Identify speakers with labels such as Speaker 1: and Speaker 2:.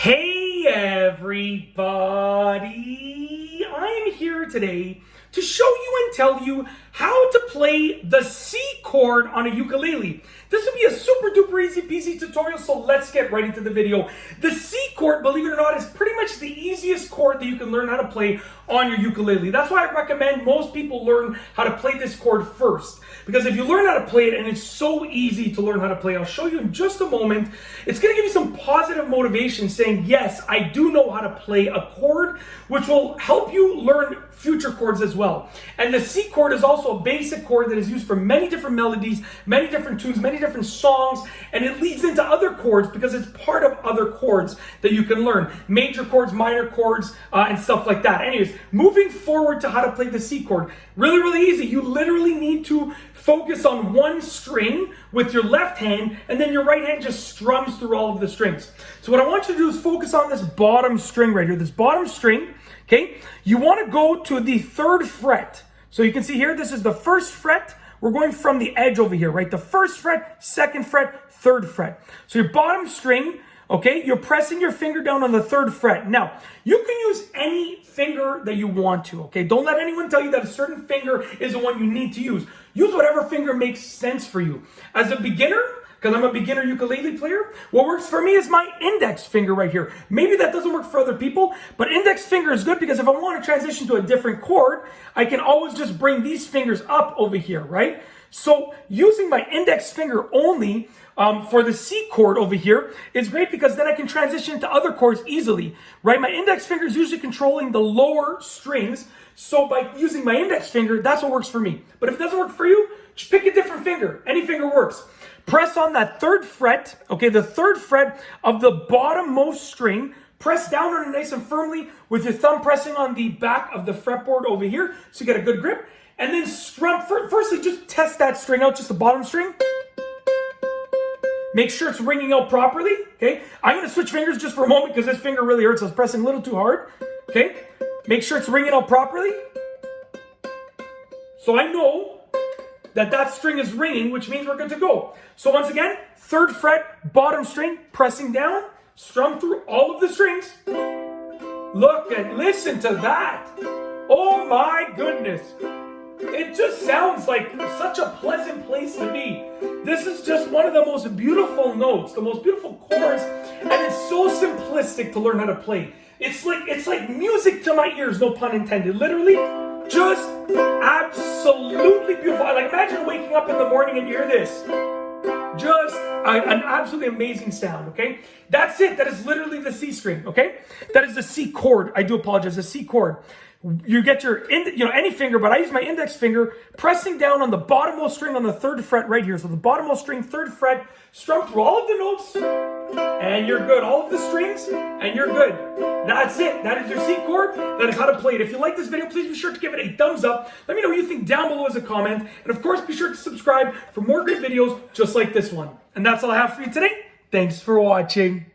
Speaker 1: Hey everybody, I am here today to show you and tell you how to play the C chord on a ukulele. This will be a super duper easy peasy tutorial, so let's get right into the video. The C chord, believe it or not, is pretty much the easiest chord that you can learn how to play on your ukulele. That's why I recommend most people learn how to play this chord first. Because if you learn how to play it, and it's so easy to learn how to play, I'll show you in just a moment, it's going to give you some positive motivation saying, yes, I do know how to play a chord, which will help you learn future chords as well. And the C chord is also a basic chord that is used for many different melodies, many different tunes, many different songs, and it leads into other chords because it's part of other chords that you can learn. Major chords, minor chords, and stuff like that. Anyways, moving forward to how to play the C chord. Really, really easy. You literally need to focus on one string with your left hand, and then your right hand just strums through all of the strings. So what I want you to do is focus on this bottom string right here, this bottom string, okay? You want to go to the 3rd fret. So you can see here, this is the 1st fret. We're going from the edge over here, right? The 1st fret, 2nd fret, 3rd fret. So your bottom string, okay, you're pressing your finger down on the 3rd fret. Now, you can use any finger that you want to, okay? Don't let anyone tell you that a certain finger is the one you need to use. Use whatever finger makes sense for you. As a beginner, because I'm a beginner ukulele player, what works for me is my index finger right here. Maybe that doesn't work for other people, but index finger is good because if I want to transition to a different chord, I can always just bring these fingers up over here, right? So using my index finger only for the C chord over here is great because then I can transition to other chords easily, right? My index finger is usually controlling the lower strings, so by using my index finger, that's what works for me. But if it doesn't work for you, just pick a different finger. Any finger works. Press on that 3rd fret, okay, the 3rd fret of the bottommost string. Press down on it nice and firmly with your thumb pressing on the back of the fretboard over here so you get a good grip. And then strum. Firstly, just test that string out, just the bottom string. Make sure it's ringing out properly, okay? I'm going to switch fingers just for a moment because this finger really hurts. I was pressing a little too hard, okay? Make sure it's ringing out properly. So I know that that string is ringing, which means we're good to go. So once again, 3rd fret, bottom string, pressing down, strum through all of the strings. Look and listen to that. Oh my goodness. It just sounds like such a pleasant place to be. This is just one of the most beautiful notes, the most beautiful chords, and it's so simplistic to learn how to play. It's like music to my ears, no pun intended. Literally, just absolutely beautiful. Like imagine waking up in the morning and you hear this. Just an absolutely amazing sound, okay? That's it. That is literally the C string, okay? That is the C chord. I do apologize, the C chord. You get your, any finger, but I use my index finger, pressing down on the bottommost string on the 3rd fret right here. So the bottommost string, 3rd fret, strum through all of the notes, and you're good. All of the strings, and you're good. That's it. That is your C chord. That is how to play it. If you like this video, please be sure to give it a thumbs up. Let me know what you think down below as a comment. And of course, be sure to subscribe for more great videos just like this one. And that's all I have for you today. Thanks for watching.